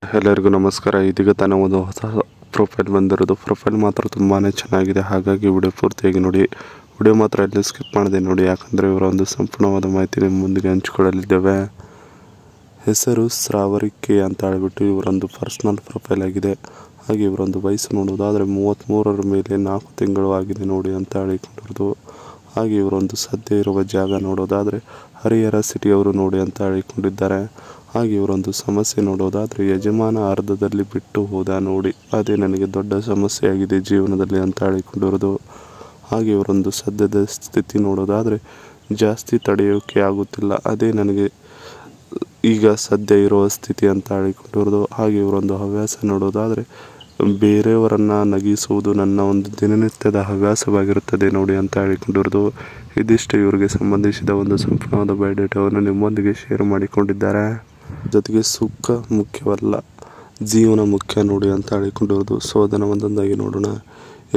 ಎಲ್ಲರಿಗೂ ನಮಸ್ಕಾರ. ಇದೀಗ ತಾನೇ ಒಂದು ಹೊಸ ಪ್ರೊಫೈಲ್ ಬಂದಿರೋದು. ಪ್ರೊಫೈಲ್ ಮಾತ್ರ ತುಂಬಾ ಚೆನ್ನಾಗಿದೆ, ಹಾಗಾಗಿ ವಿಡಿಯೋ ಪೂರ್ತಿಯಾಗಿ ನೋಡಿ. ವಿಡಿಯೋ ಮಾತ್ರ ಎಲ್ಲಿ ಸ್ಕಿಪ್ ಮಾಡಿದೆ ನೋಡಿ, ಯಾಕಂದರೆ ಇವರ ಒಂದು ಸಂಪೂರ್ಣವಾದ ಮಾಹಿತಿ ನಿಮ್ಮ ಮುಂದಿಗೆ ಹಂಚಿಕೊಳ್ಳಲಿದ್ದೇವೆ. ಹೆಸರು ಶ್ರಾವರಿಕೆ ಅಂತ ಹೇಳಿಬಿಟ್ಟು ಇವರೊಂದು ಪರ್ಸ್ನಲ್ ಪ್ರೊಫೈಲ್ ಆಗಿದೆ. ಹಾಗೆ ಇವರೊಂದು ವಯಸ್ಸು ನೋಡುವುದಾದರೆ 33ರ ಮೇಲೆ 4 ತಿಂಗಳು ಆಗಿದೆ ನೋಡಿ ಅಂತ ಹೇಳಿಕೊಂಡಿರೋದು. ಹಾಗೆ ಇವರೊಂದು ಸದ್ಯ ಇರುವ ಜಾಗ ನೋಡೋದಾದರೆ ಹರಿಹರ ಸಿಟಿಯವರು ನೋಡಿ ಅಂತ ಹೇಳಿಕೊಂಡಿದ್ದಾರೆ. ಹಾಗೆ ಇವರೊಂದು ಸಮಸ್ಯೆ ನೋಡೋದಾದರೆ ಯಜಮಾನ ಅರ್ಧದಲ್ಲಿ ಬಿಟ್ಟು ಹೋದ ನೋಡಿ, ಅದೇ ನನಗೆ ದೊಡ್ಡ ಸಮಸ್ಯೆಯಾಗಿದೆ ಜೀವನದಲ್ಲಿ ಅಂತ ಹೇಳಿಕೊಂಡಿರೋದು. ಹಾಗೆ ಇವರೊಂದು ಸದ್ಯದ ಸ್ಥಿತಿ ನೋಡೋದಾದರೆ ಜಾಸ್ತಿ ತಡೆಯೋಕೆ ಆಗುತ್ತಿಲ್ಲ, ಅದೇ ನನಗೆ ಈಗ ಸದ್ಯ ಇರುವ ಸ್ಥಿತಿ ಅಂತ ಹೇಳಿಕೊಂಡಿರೋದು. ಹಾಗೆ ಇವರೊಂದು ಹವ್ಯಾಸ ನೋಡೋದಾದರೆ ಬೇರೆಯವರನ್ನು ನಗಿಸುವುದು ನನ್ನ ಒಂದು ದಿನನಿತ್ಯದ ಹವ್ಯಾಸವಾಗಿರುತ್ತದೆ ನೋಡಿ ಅಂತ ಹೇಳಿಕೊಂಡಿರೋದು. ಇದಿಷ್ಟು ಇವರಿಗೆ ಸಂಬಂಧಿಸಿದ ಒಂದು ಸಂಪೂರ್ಣವಾದ ಬಯೋಡೇಟಾವನ್ನು ನಿಮ್ಮೊಂದಿಗೆ ಶೇರ್ ಮಾಡಿಕೊಂಡಿದ್ದಾರೆ. ಜೊತೆಗೆ ಸುಖ ಮುಖ್ಯವಲ್ಲ, ಜೀವನ ಮುಖ್ಯ ನೋಡಿ ಅಂತ ಹೇಳಿಕೊಂಡಿರೋದು. ಸೊ ಅದನ್ನು ಒಂದೊಂದಾಗಿ ನೋಡೋಣ.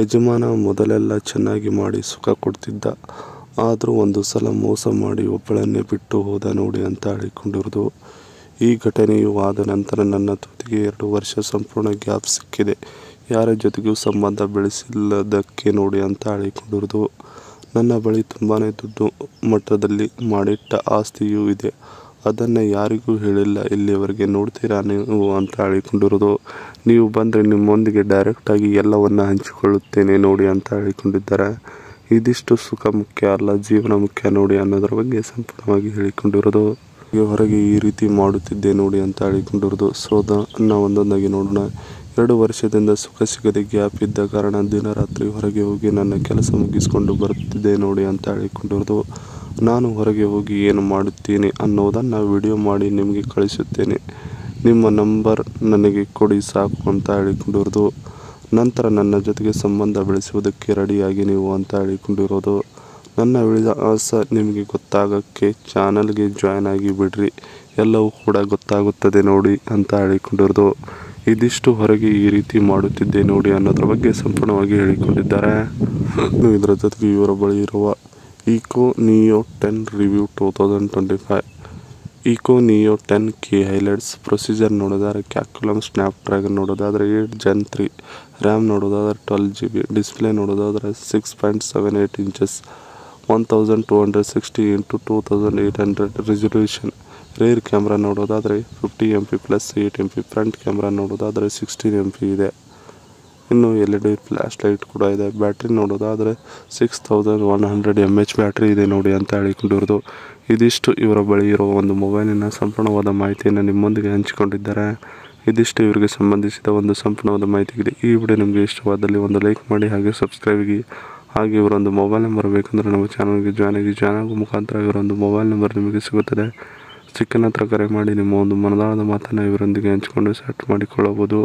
ಯಜಮಾನ ಮೊದಲೆಲ್ಲ ಚೆನ್ನಾಗಿ ಮಾಡಿ ಸುಖ ಕೊಡ್ತಿದ್ದ, ಆದರೂ ಒಂದು ಸಲ ಮೋಸ ಮಾಡಿ ಒಬ್ಬಳನ್ನೇ ಬಿಟ್ಟು ಹೋದ ನೋಡಿ ಅಂತ ಹೇಳಿಕೊಂಡಿರೋದು. ಈ ಘಟನೆಯು ಆದ ನಂತರ ನನ್ನ ತುದಿಗೆ 2 ವರ್ಷ ಸಂಪೂರ್ಣ ಗ್ಯಾಪ್ ಸಿಕ್ಕಿದೆ, ಯಾರ ಜೊತೆಗೂ ಸಂಬಂಧ ಬೆಳೆಸಿಲ್ಲದಕ್ಕೆ ನೋಡಿ ಅಂತ ಹೇಳಿಕೊಂಡಿರೋದು. ನನ್ನ ಬಳಿ ತುಂಬಾ ದೊಡ್ಡ ಮಟ್ಟದಲ್ಲಿ ಮಾಡಿಟ್ಟ ಆಸ್ತಿಯೂ ಇದೆ, ಅದನ್ನು ಯಾರಿಗೂ ಹೇಳಿಲ್ಲ ಇಲ್ಲಿಯವರೆಗೆ, ನೋಡ್ತೀರಾ ನೀವು ಅಂತ ಹೇಳಿಕೊಂಡಿರೋದು. ನೀವು ಬಂದರೆ ನಿಮ್ಮೊಂದಿಗೆ ಡೈರೆಕ್ಟಾಗಿ ಎಲ್ಲವನ್ನು ಹಂಚಿಕೊಳ್ಳುತ್ತೇನೆ ನೋಡಿ ಅಂತ ಹೇಳಿಕೊಂಡಿದ್ದಾರೆ. ಇದಿಷ್ಟು ಸುಖ ಮುಖ್ಯ ಅಲ್ಲ, ಜೀವನ ಮುಖ್ಯ ನೋಡಿ ಅನ್ನೋದರ ಬಗ್ಗೆ ಸಂಪೂರ್ಣವಾಗಿ ಹೇಳಿಕೊಂಡಿರೋದು. ಹೊರಗೆ ಈ ರೀತಿ ಮಾಡುತ್ತಿದ್ದೆ ನೋಡಿ ಅಂತ ಹೇಳಿಕೊಂಡಿರೋದು. ಸೊ ಅದನ್ನು ಒಂದೊಂದಾಗಿ ನೋಡೋಣ. 2 ವರ್ಷದಿಂದ ಸುಖ ಸಿಗದೆ ಗ್ಯಾಪ್ ಇದ್ದ ಕಾರಣ ದಿನ ರಾತ್ರಿ ಹೊರಗೆ ಹೋಗಿ ನನ್ನ ಕೆಲಸ ಮುಗಿಸ್ಕೊಂಡು ಬರುತ್ತಿದ್ದೆ ನೋಡಿ ಅಂತ ಹೇಳಿಕೊಂಡಿರೋದು. ನಾನು ಹೊರಗೆ ಹೋಗಿ ಏನು ಮಾಡುತ್ತೀನಿ ಅನ್ನೋದನ್ನು ವಿಡಿಯೋ ಮಾಡಿ ನಿಮಗೆ ಕಳಿಸುತ್ತೇನೆ, ನಿಮ್ಮ ನಂಬರ್ ನನಗೆ ಕೊಡಿ ಸಾಕು ಅಂತ ಹೇಳಿಕೊಂಡಿರೋದು. ನಂತರ ನನ್ನ ಜೊತೆಗೆ ಸಂಬಂಧ ಬೆಳೆಸುವುದಕ್ಕೆ ರೆಡಿಯಾಗಿ ನೀವು ಅಂತ ಹೇಳಿಕೊಂಡಿರೋದು. ನನ್ನ ವಿಳಾಸ ನಿಮಗೆ ಗೊತ್ತಾಗೋಕ್ಕೆ ಚಾನಲ್ಗೆ ಜಾಯ್ನ್ ಆಗಿ ಬಿಡ್ರಿ, ಎಲ್ಲವೂ ಕೂಡ ಗೊತ್ತಾಗುತ್ತದೆ ನೋಡಿ ಅಂತ ಹೇಳಿಕೊಂಡಿರೋದು. ಇದಿಷ್ಟು ಹೊರಗೆ ಈ ರೀತಿ ಮಾಡುತ್ತಿದ್ದೆ ನೋಡಿ ಅನ್ನೋದ್ರ ಬಗ್ಗೆ ಸಂಪೂರ್ಣವಾಗಿ ಹೇಳಿಕೊಂಡಿದ್ದಾರೆ. ಇನ್ನು ಇದರ ಜೊತೆಗೆ ಇವರ ಬಳಿ ಇರುವ iQOO Neo 10 review 2025, iQOO Neo 10K highlights. Procedure ನೋಡೋದಾದರೆ ಕ್ಯಾಲ್ಕುಲಮ್ ಸ್ನ್ಯಾಪ್ಡ್ರ್ಯಾಗನ್ ನೋಡೋದಾದರೆ 8 Gen 3, ರ್ಯಾಮ್ ನೋಡೋದಾದರೆ 12GB, ಡಿಸ್ಪ್ಲೇ ನೋಡೋದಾದರೆ 6.78 inches, 1260x2800 resolution. Rare camera ನೋಡೋದಾದರೆ 50MP + 8MP, ಫ್ರಂಟ್ ಕ್ಯಾಮ್ರಾ ನೋಡೋದಾದರೆ 16MP ಇದೆ. ಇನ್ನು LED ಫ್ಲ್ಯಾಶ್ ಲೈಟ್ ಕೂಡ ಇದೆ. ಬ್ಯಾಟ್ರಿ ನೋಡೋದಾದರೆ 6100 mAh ಬ್ಯಾಟ್ರಿ ಇದೆ ನೋಡಿ ಅಂತ ಹೇಳಿಕೊಂಡಿರೋದು. ಇದಿಷ್ಟು ಇವರ ಬಳಿ ಇರುವ ಒಂದು ಮೊಬೈಲಿನ ಸಂಪೂರ್ಣವಾದ ಮಾಹಿತಿಯನ್ನು ನಿಮ್ಮೊಂದಿಗೆ ಹಂಚಿಕೊಂಡಿದ್ದಾರೆ. ಇದಿಷ್ಟು ಇವರಿಗೆ ಸಂಬಂಧಿಸಿದ ಒಂದು ಸಂಪೂರ್ಣವಾದ ಮಾಹಿತಿಗಿದೆ. ಈ ವಿಡಿಯೋ ನಿಮಗೆ ಇಷ್ಟವಾದಲ್ಲಿ ಒಂದು ಲೈಕ್ ಮಾಡಿ, ಹಾಗೆ ಸಬ್ಸ್ಕ್ರೈಬ್ ಆಗಿ. ಹಾಗೆ ಇವರೊಂದು ಮೊಬೈಲ್ ನಂಬರ್ ಬೇಕಂದರೆ ನಮ್ಮ ಚಾನಲ್ಗೆ ಜಾಯ್ನ್ ಆಗಿ. ಜಾಯ್ನ್ ಆಗೋ ಮುಖಾಂತರ ಇವರೊಂದು ಮೊಬೈಲ್ ನಂಬರ್ ನಿಮಗೆ ಸಿಗುತ್ತದೆ. ಸಿಕ್ಕ ನಂತರ ಕರೆ ಮಾಡಿ ನಿಮ್ಮ ಒಂದು ಮನದಾಳದ ಮಾತನ್ನು ಇವರೊಂದಿಗೆ ಹಂಚಿಕೊಂಡು ಸೆಟ್ ಮಾಡಿಕೊಳ್ಳಬಹುದು.